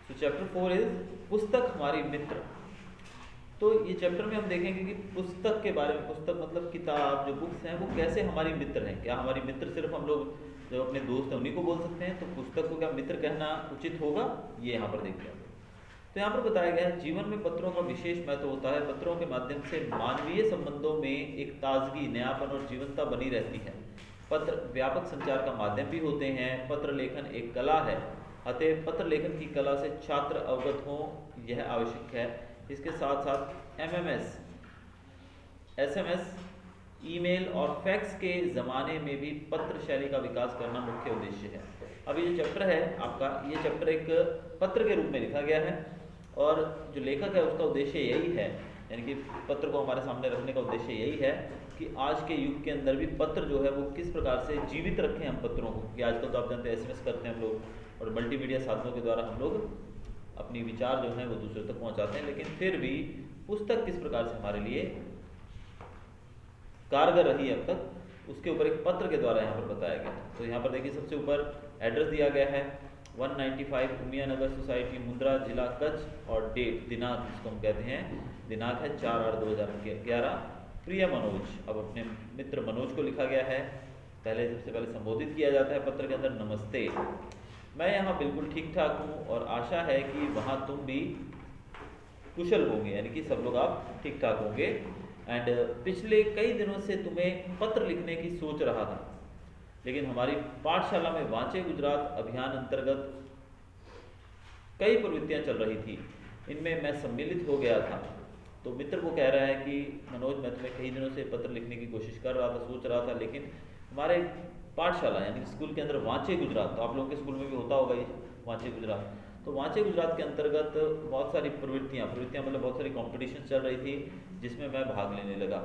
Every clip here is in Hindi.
सो चैप्टर 4 इज पुस्तक हमारी मित्र। तो ये चैप्टर में हम देखेंगे कि पुस्तक के बारे में, पुस्तक मतलब किताब, जो बुक्स हैं वो कैसे हमारी मित्र हैं। क्या हमारी मित्र सिर्फ हम लोग जो अपने दोस्त हैं उन्हीं को बोल सकते हैं, तो पुस्तक को क्या मित्र कहना उचित होगा, ये यहाँ पर देखते हैं। तो यहाँ पर बताया गया है जीवन में पत्रों का विशेष महत्व होता है। पत्रों के माध्यम से मानवीय संबंधों में एक ताजगी, नयापन और जीवंतता बनी रहती है। पत्र व्यापक संचार का माध्यम भी होते हैं। पत्र लेखन एक कला है, अतः पत्र लेखन की कला से छात्र अवगत हों, यह आवश्यक है। इसके साथ साथ एमएमएस, एसएमएस, ईमेल और फैक्स के ज़माने में भी पत्र शैली का विकास करना मुख्य उद्देश्य है। अब ये जो चैप्टर है आपका, ये चैप्टर एक पत्र के रूप में लिखा गया है और जो लेखक है उसका उद्देश्य यही है, यानी कि पत्र को हमारे सामने रखने का उद्देश्य यही है कि आज के युग के अंदर भी पत्र जो है वो किस प्रकार से जीवित रखें हम पत्रों को। कि आजकल तो आप जानते हैं एसएमएस करते हैं हम लोग और मल्टीमीडिया साधनों के द्वारा हम लोग अपनी विचार जो है वो दूसरे तक पहुंचाते हैं, लेकिन फिर भी पुस्तक किस प्रकार से हमारे लिए कारगर रही है अब तक, उसके ऊपर एक पत्र के द्वारा यहाँ पर बताया गया। तो यहाँ पर देखिए सबसे ऊपर एड्रेस दिया गया है 195 उमिया नगर सोसाइटी, मुंद्रा, जिला कच्छ, और डेट, दिनांक जिसको हम कहते हैं, दिनांक है 4/8/2011। प्रिय मनोज, अब अपने मित्र मनोज को लिखा गया है। पहले सबसे पहले संबोधित किया जाता है पत्र के अंदर, नमस्ते, मैं यहाँ बिल्कुल ठीक ठाक हूँ और आशा है कि वहाँ तुम भी कुशल होंगे, यानी कि सब लोग आप ठीक ठाक होंगे। एंड पिछले कई दिनों से तुम्हें पत्र लिखने की सोच रहा था, लेकिन हमारी पाठशाला में वांचे गुजरात अभियान अंतर्गत कई प्रवृत्तियां चल रही थी, इनमें मैं सम्मिलित हो गया था। तो मित्र को कह रहा है कि मनोज, मैं तुम्हें कई दिनों से पत्र लिखने की कोशिश कर रहा था, सोच रहा था, लेकिन हमारे पाठशाला यानी स्कूल के अंदर वांचे गुजरात, तो आप लोगों के स्कूल में भी होता होगा ये वांचे गुजरात, तो वांचे गुजरात के अंतर्गत बहुत सारी प्रवृत्तियां मतलब बहुत सारी कॉम्पिटिशन चल रही थी जिसमें मैं भाग लेने लगा।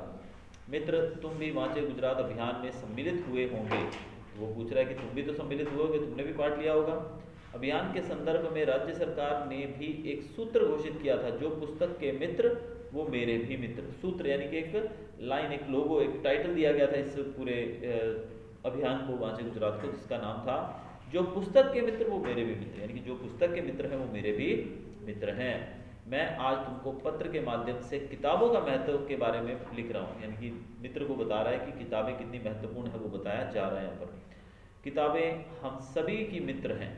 मित्र, तुम भी वांचे गुजरात अभियान में सम्मिलित हुए होंगे। तो वो पूछ रहा है कि तुम भी तो सम्मिलित हुए होगे, तुमने भी पार्ट लिया होगा। अभियान के संदर्भ में राज्य सरकार ने भी एक सूत्र घोषित किया था, जो पुस्तक के मित्र वो मेरे भी मित्र। सूत्र यानी कि एक लाइन, एक लोगो, एक टाइटल दिया गया था इस पूरे अभियान को वांचे गुजरात को, जिसका नाम था जो पुस्तक के मित्र वो मेरे भी मित्र, यानी कि जो पुस्तक के मित्र हैं वो मेरे भी मित्र हैं। मैं आज तुमको पत्र के माध्यम से किताबों का महत्व के बारे में लिख रहा हूँ, यानी कि मित्र को बता रहा है कि किताबें कितनी महत्वपूर्ण है, वो बताया जा रहा है यहाँ पर। किताबें हम सभी की मित्र हैं,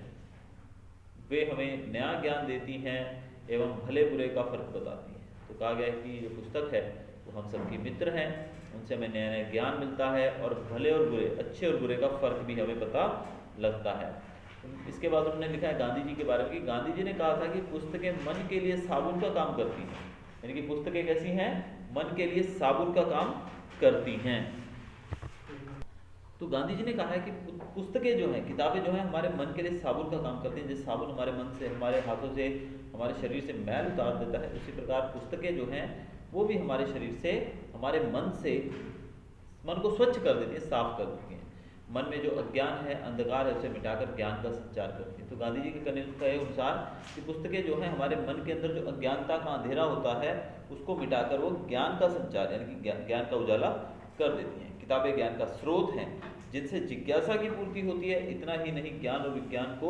वे हमें नया ज्ञान देती हैं एवं भले बुरे का फर्क बताती हैं। तो कहा गया है कि जो पुस्तक है वो हम सबकी मित्र हैं, उनसे हमें नया नया ज्ञान मिलता है और भले और बुरे, अच्छे और बुरे का फर्क भी हमें पता लगता है। इसके बाद उन्होंने लिखा है गांधी जी के बारे में कि गांधी जी ने कहा था कि पुस्तकें मन के लिए साबुन का काम करती हैं, यानी कि पुस्तकें कैसी हैं, मन के लिए साबुन का काम करती हैं। तो गांधी जी ने कहा है कि पुस्तकें जो हैं, किताबें जो हैं, हमारे मन के लिए साबुन का काम करती हैं। जैसे साबुन हमारे मन से, हमारे हाथों से, हमारे शरीर से मैल उतार देता है, उसी प्रकार पुस्तकें जो हैं वो भी हमारे शरीर से, हमारे मन से, मन को स्वच्छ कर देती है, साफ कर देती हैं। मन में जो अज्ञान है, अंधकार है, उसे मिटाकर ज्ञान का संचार करती है। तो गांधी जी के अनुसार कि पुस्तकें जो हैं हमारे मन के अंदर जो अज्ञानता का अंधेरा होता है उसको मिटाकर वो ज्ञान का संचार यानी कि ज्ञान का उजाला कर देती हैं। किताबें ज्ञान का स्रोत हैं जिनसे जिज्ञासा की पूर्ति होती है। इतना ही नहीं, ज्ञान और विज्ञान को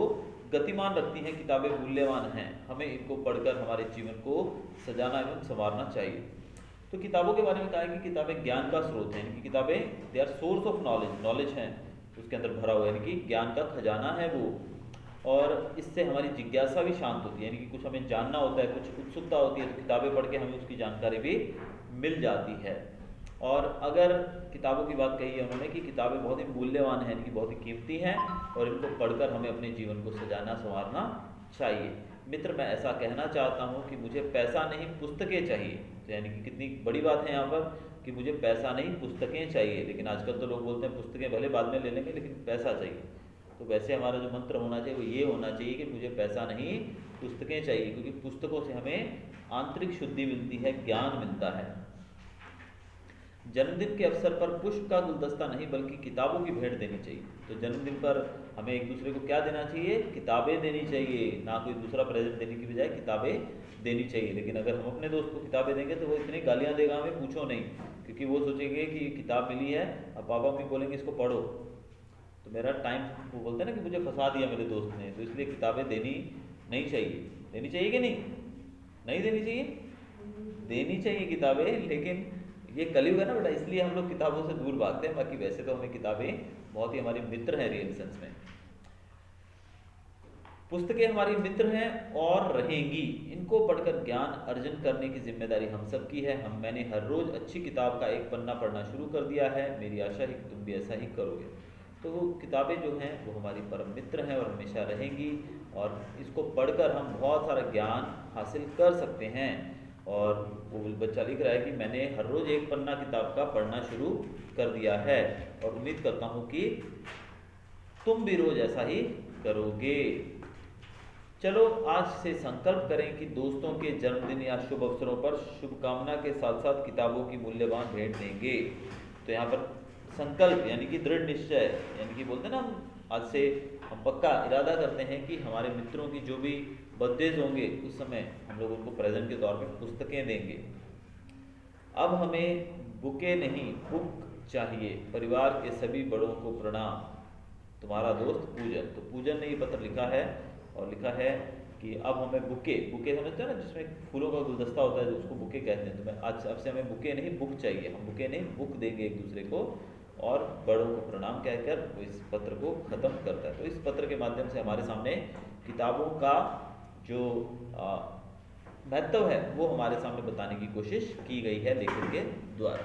गतिमान रखती हैं। किताबें मूल्यवान हैं, हमें इनको पढ़कर हमारे जीवन को सजाना एवं संवारना चाहिए। तो किताबों के बारे में कहा है कि किताबें ज्ञान का स्रोत हैं, यानी कि किताबें they are source of knowledge, knowledge हैं उसके अंदर भरा हुआ, यानी कि ज्ञान का खजाना है वो। और इससे हमारी जिज्ञासा भी शांत होती है, यानी कि कुछ हमें जानना होता है, कुछ उत्सुकता होती है, तो किताबें पढ़ के हमें उसकी जानकारी भी मिल जाती है। और अगर किताबों की बात कही है उन्होंने कि किताबें बहुत ही मूल्यवान हैं, यानी कि बहुत ही कीमती हैं और इनको पढ़कर हमें अपने जीवन को सजाना संवारना चाहिए। मित्र, मैं ऐसा कहना चाहता हूँ कि मुझे पैसा नहीं पुस्तकें चाहिए। तो यानी कि कितनी बड़ी बात है यहाँ पर कि मुझे पैसा नहीं पुस्तकें चाहिए। लेकिन आजकल तो लोग बोलते हैं पुस्तकें भले बाद में ले लेंगे लेकिन पैसा चाहिए। तो वैसे हमारा जो मंत्र होना चाहिए वो ये होना चाहिए कि मुझे पैसा नहीं पुस्तकें चाहिए, क्योंकि पुस्तकों से हमें आंतरिक शुद्धि मिलती है, ज्ञान मिलता है। जन्मदिन के अवसर पर पुष्प का गुलदस्ता नहीं बल्कि किताबों की भेंट देनी चाहिए। तो जन्मदिन पर हमें एक दूसरे को क्या देना चाहिए, किताबें देनी चाहिए, ना कोई दूसरा प्रेजेंट देने की बजाय किताबें देनी चाहिए। लेकिन अगर हम अपने दोस्त को किताबें देंगे तो वो इतनी गालियाँ देगा हमें, पूछो नहीं, क्योंकि वो सोचेंगे कि किताब मिली है, अब पापा मम्मी बोलेंगे इसको पढ़ो, तो मेरा टाइम, वो बोलते हैं ना कि मुझे फंसा दिया मेरे दोस्त ने, तो इसलिए किताबें देनी नहीं चाहिए। देनी चाहिए कि नहीं? नहीं देनी चाहिए? देनी चाहिए किताबें, लेकिन ये कलयुग है ना बेटा, इसलिए हम लोग किताबों से दूर भागते हैं। बाकी वैसे तो हमें किताबें बहुत ही हमारी मित्र हैं रियल सेंस में। पुस्तकें हमारी मित्र हैं और रहेंगी। इनको पढ़कर ज्ञान अर्जन करने की जिम्मेदारी हम सब की है। मैंने हर रोज अच्छी किताब का एक पन्ना पढ़ना शुरू कर दिया है। मेरी आशा है कि तुम भी ऐसा ही करोगे। तो किताबें जो हैं वो हमारी परम मित्र हैं और हमेशा रहेंगी, और इसको पढ़कर हम बहुत सारा ज्ञान हासिल कर सकते हैं। और वो बच्चा लिख रहा है कि मैंने हर रोज एक पन्ना किताब का पढ़ना शुरू कर दिया है और उम्मीद करता हूँ कि तुम भी रोज ऐसा ही करोगे। चलो आज से संकल्प करें कि दोस्तों के जन्मदिन या शुभ अवसरों पर शुभकामना के साथ साथ किताबों की मूल्यवान भेंट देंगे। तो यहाँ पर संकल्प यानी कि दृढ़ निश्चय, यानी कि बोलते हैं ना, हम आज से हम पक्का इरादा करते हैं कि हमारे मित्रों की जो भी बर्थडेज होंगे उस समय हम लोग उनको प्रेजेंट के तौर पे पुस्तकें देंगे। अब हमें बुके नहीं बुक चाहिए। परिवार के सभी बड़ों को प्रणाम, तुम्हारा दोस्त पूजन। तो पूजन ने ये पत्र लिखा है और लिखा है कि अब हमें बुके समझते हो ना, जिसमें फूलों का गुलदस्ता होता है, जो उसको बुके कहते हैं। तो मैं आज अब से हमें बुके नहीं बुक चाहिए, हम बुके नहीं बुक देंगे एक दूसरे को, और बड़ों को प्रणाम कहकर वो इस पत्र को ख़त्म करता है। तो इस पत्र के माध्यम से हमारे सामने किताबों का जो महत्व है वो हमारे सामने बताने की कोशिश की गई है लेखक के द्वारा।